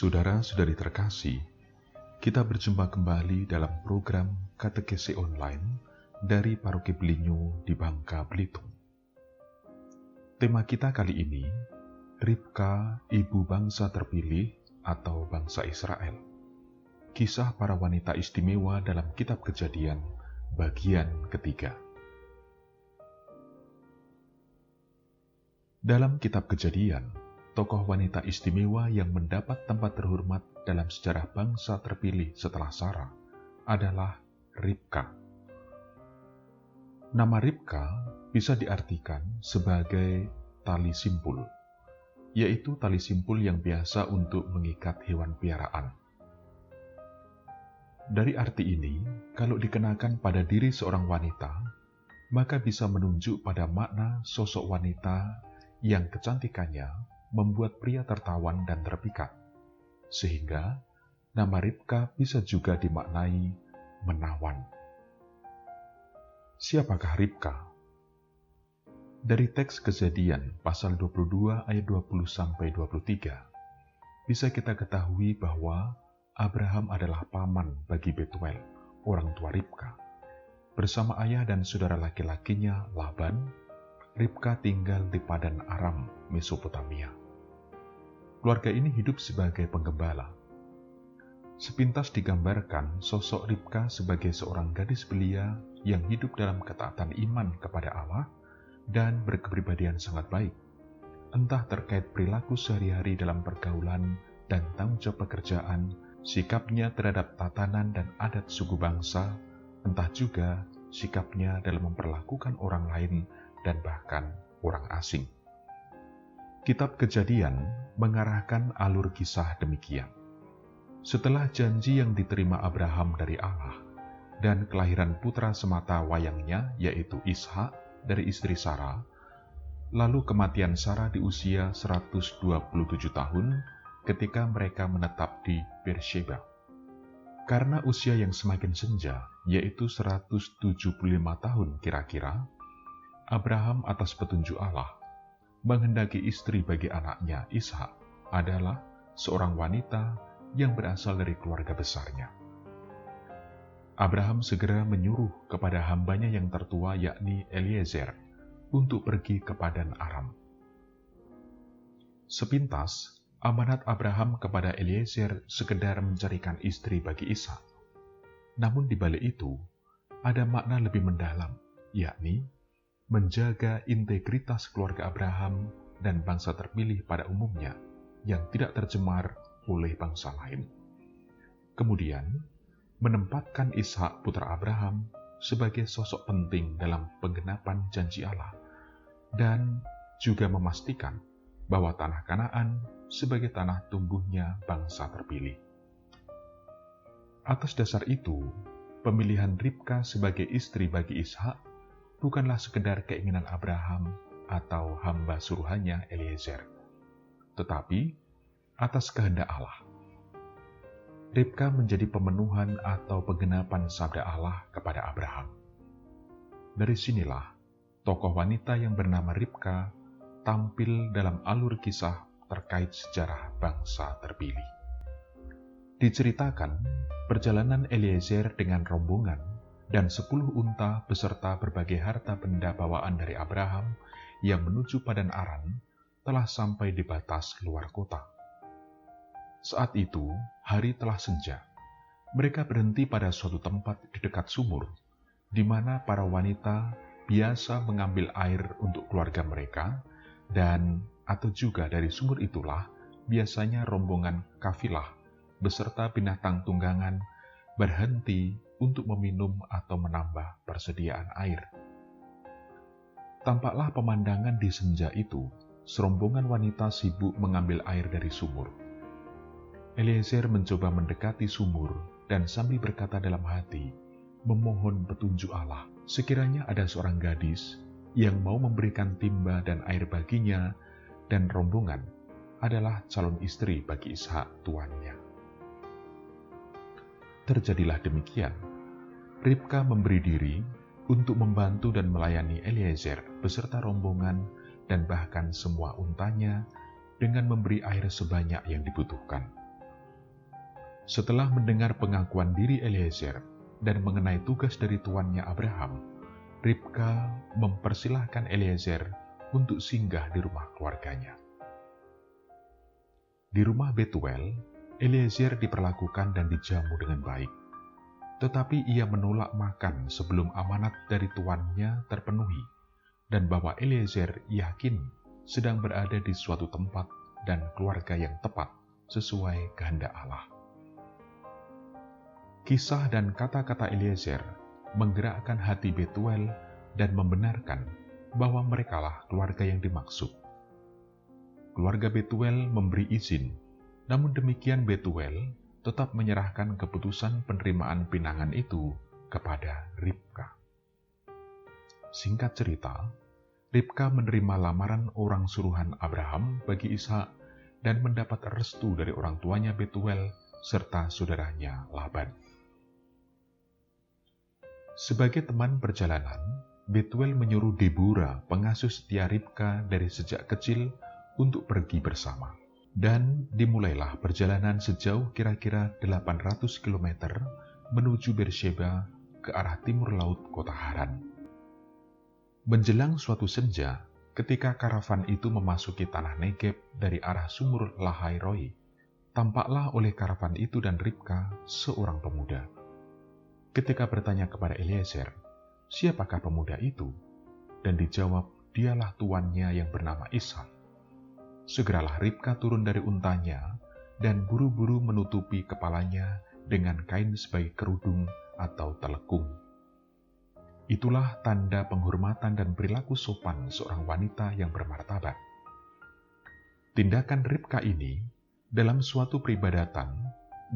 Saudara-saudari terkasih, kita berjumpa kembali dalam program Katekesi Online dari Paroki Belinyu di Bangka Belitung. Tema kita kali ini, Ribka, Ibu Bangsa Terpilih atau Bangsa Israel. Kisah para wanita istimewa dalam Kitab Kejadian, bagian ketiga. Dalam Kitab Kejadian, tokoh wanita istimewa yang mendapat tempat terhormat dalam sejarah bangsa terpilih setelah Sarah adalah Ribka. Nama Ribka bisa diartikan sebagai tali simpul, yaitu tali simpul yang biasa untuk mengikat hewan piaraan. Dari arti ini, kalau dikenakan pada diri seorang wanita, maka bisa menunjuk pada makna sosok wanita yang kecantikannya membuat pria tertawan dan terpikat, sehingga nama Ribka bisa juga dimaknai menawan. Siapakah Ribka? Dari teks Kejadian pasal 22 ayat 20-23, bisa kita ketahui bahwa Abraham adalah paman bagi Betuel, orang tua Ribka. Bersama ayah dan saudara laki-lakinya Laban, Ribka tinggal di Padan Aram, Mesopotamia. Keluarga ini hidup sebagai penggembala. Sepintas digambarkan sosok Ribka sebagai seorang gadis belia yang hidup dalam ketaatan iman kepada Allah dan berkepribadian sangat baik, entah terkait perilaku sehari-hari dalam pergaulan dan tanggung jawab pekerjaan, sikapnya terhadap tatanan dan adat suku bangsa, entah juga sikapnya dalam memperlakukan orang lain dan bahkan orang asing. Kitab Kejadian mengarahkan alur kisah demikian. Setelah janji yang diterima Abraham dari Allah dan kelahiran putra semata wayangnya yaitu Ishak dari istri Sarah, lalu kematian Sarah di usia 127 tahun ketika mereka menetap di Beersheba. Karena usia yang semakin senja, yaitu 175 tahun kira-kira, Abraham atas petunjuk Allah menghendaki istri bagi anaknya Ishak adalah seorang wanita yang berasal dari keluarga besarnya. Abraham segera menyuruh kepada hambanya yang tertua yakni Eliezer untuk pergi ke Padan Aram. Sepintas, amanat Abraham kepada Eliezer sekedar mencarikan istri bagi Ishak. Namun di balik itu, ada makna lebih mendalam, yakni menjaga integritas keluarga Abraham dan bangsa terpilih pada umumnya yang tidak tercemar oleh bangsa lain. Kemudian, menempatkan Ishak putra Abraham sebagai sosok penting dalam penggenapan janji Allah dan juga memastikan bahwa tanah Kanaan sebagai tanah tumbuhnya bangsa terpilih. Atas dasar itu, pemilihan Ribka sebagai istri bagi Ishak bukanlah sekedar keinginan Abraham atau hamba suruhannya Eliezer, tetapi atas kehendak Allah. Ribka menjadi pemenuhan atau penggenapan sabda Allah kepada Abraham. Dari sinilah tokoh wanita yang bernama Ribka tampil dalam alur kisah terkait sejarah bangsa terpilih. Diceritakan perjalanan Eliezer dengan rombongan dan 10 unta beserta berbagai harta benda bawaan dari Abraham yang menuju Padan Aram telah sampai di batas luar kota. Saat itu, hari telah senja. Mereka berhenti pada suatu tempat di dekat sumur, di mana para wanita biasa mengambil air untuk keluarga mereka, dan atau juga dari sumur itulah biasanya rombongan kafilah beserta binatang tunggangan berhenti untuk meminum atau menambah persediaan air. Tampaklah pemandangan di senja itu, serombongan wanita sibuk mengambil air dari sumur. Eliezer mencoba mendekati sumur dan sambil berkata dalam hati, memohon petunjuk Allah. Sekiranya ada seorang gadis yang mau memberikan timba dan air baginya, dan rombongan adalah calon istri bagi Ishak tuannya. Terjadilah demikian. Ribka memberi diri untuk membantu dan melayani Eliezer beserta rombongan dan bahkan semua untanya dengan memberi air sebanyak yang dibutuhkan. Setelah mendengar pengakuan diri Eliezer dan mengenai tugas dari tuannya Abraham, Ribka mempersilahkan Eliezer untuk singgah di rumah keluarganya. Di rumah Betuel, Eliezer diperlakukan dan dijamu dengan baik. Tetapi ia menolak makan sebelum amanat dari tuannya terpenuhi, dan bahwa Eliezer yakin sedang berada di suatu tempat dan keluarga yang tepat sesuai kehendak Allah. Kisah dan kata-kata Eliezer menggerakkan hati Betuel dan membenarkan bahwa merekalah keluarga yang dimaksud. Keluarga Betuel memberi izin, namun demikian Betuel tetap menyerahkan keputusan penerimaan pinangan itu kepada Ribka. Singkat cerita, Ribka menerima lamaran orang suruhan Abraham bagi Ishak dan mendapat restu dari orang tuanya Betuel serta saudaranya Laban. Sebagai teman perjalanan, Betuel menyuruh Deborah, pengasuh setia Ribka dari sejak kecil, untuk pergi bersama. Dan dimulailah perjalanan sejauh kira-kira 800 km menuju Beersheba ke arah timur laut kota Haran. Menjelang suatu senja, ketika karavan itu memasuki tanah Negeb dari arah sumur Lahai Roi, tampaklah oleh karavan itu dan Ribka seorang pemuda. Ketika bertanya kepada Eliezer, "Siapakah pemuda itu?" Dan dijawab, "Dialah tuannya yang bernama Ishak." Segeralah Ribka turun dari untanya dan buru-buru menutupi kepalanya dengan kain sebagai kerudung atau telekung. Itulah tanda penghormatan dan perilaku sopan seorang wanita yang bermartabat. Tindakan Ribka ini dalam suatu peribadatan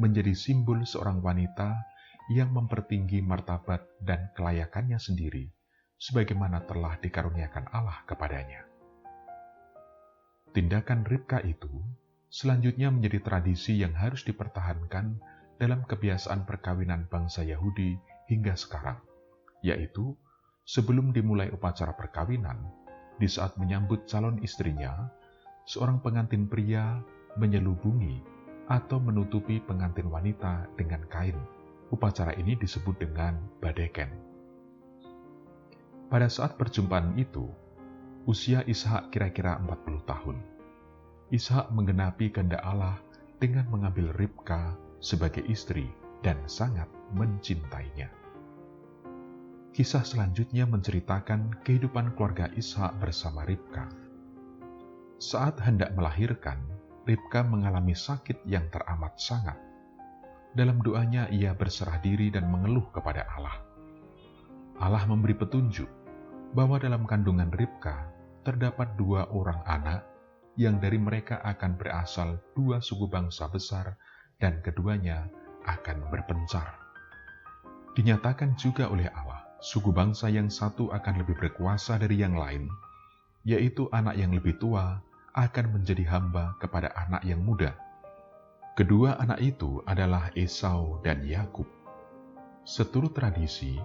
menjadi simbol seorang wanita yang mempertinggi martabat dan kelayakannya sendiri, sebagaimana telah dikaruniakan Allah kepadanya. Tindakan Ribka itu selanjutnya menjadi tradisi yang harus dipertahankan dalam kebiasaan perkawinan bangsa Yahudi hingga sekarang, yaitu sebelum dimulai upacara perkawinan, di saat menyambut calon istrinya, seorang pengantin pria menyelubungi atau menutupi pengantin wanita dengan kain. Upacara ini disebut dengan badeken. Pada saat perjumpaan itu, usia Ishak kira-kira 40 tahun. Ishak menggenapi kehendak Allah dengan mengambil Ribka sebagai istri dan sangat mencintainya. Kisah selanjutnya menceritakan kehidupan keluarga Ishak bersama Ribka. Saat hendak melahirkan, Ribka mengalami sakit yang teramat sangat. Dalam doanya ia berserah diri dan mengeluh kepada Allah. Allah memberi petunjuk bahwa dalam kandungan Ribka terdapat 2 orang anak yang dari mereka akan berasal 2 suku bangsa besar dan keduanya akan berpencar. Dinyatakan juga oleh Allah, suku bangsa yang satu akan lebih berkuasa dari yang lain, yaitu anak yang lebih tua akan menjadi hamba kepada anak yang muda. Kedua anak itu adalah Esau dan Yakub. Seturut tradisi,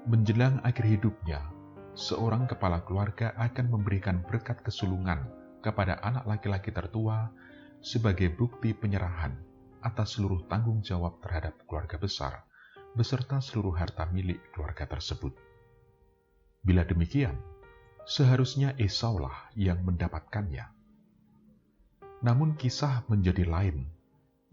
menjelang akhir hidupnya, seorang kepala keluarga akan memberikan berkat kesulungan kepada anak laki-laki tertua sebagai bukti penyerahan atas seluruh tanggung jawab terhadap keluarga besar, beserta seluruh harta milik keluarga tersebut. Bila demikian, seharusnya Esaulah yang mendapatkannya. Namun kisah menjadi lain,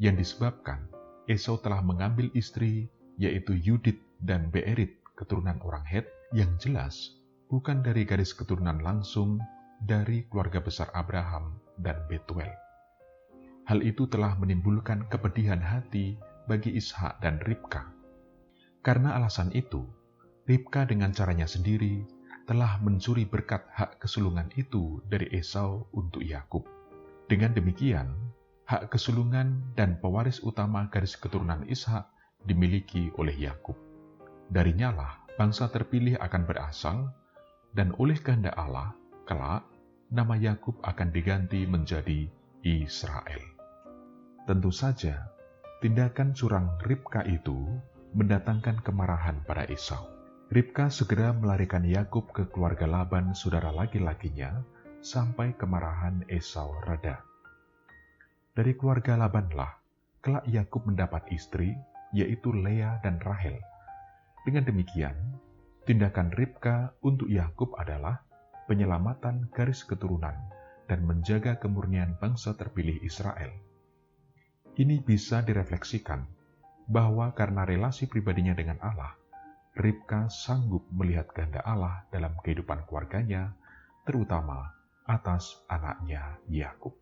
yang disebabkan Esau telah mengambil istri, yaitu Yudit dan Beerit, keturunan orang Het, yang jelas bukan dari garis keturunan langsung dari keluarga besar Abraham dan Betuel. Hal itu telah menimbulkan kepedihan hati bagi Ishak dan Ribka. Karena alasan itu, Ribka dengan caranya sendiri telah mencuri berkat hak kesulungan itu dari Esau untuk Yakub. Dengan demikian, hak kesulungan dan pewaris utama garis keturunan Ishak dimiliki oleh Yakub. Darinya lah bangsa terpilih akan berasal, dan oleh kehendak Allah, kelak nama Yakub akan diganti menjadi Israel. Tentu saja, tindakan curang Ribka itu mendatangkan kemarahan pada Esau. Ribka segera melarikan Yakub ke keluarga Laban, saudara laki-lakinya, sampai kemarahan Esau reda. Dari keluarga Labanlah kelak Yakub mendapat istri, yaitu Lea dan Rahel. Dengan demikian, tindakan Ribka untuk Yakub adalah penyelamatan garis keturunan dan menjaga kemurnian bangsa terpilih Israel. Ini bisa direfleksikan bahwa karena relasi pribadinya dengan Allah, Ribka sanggup melihat kehendak Allah dalam kehidupan keluarganya, terutama atas anaknya Yakub.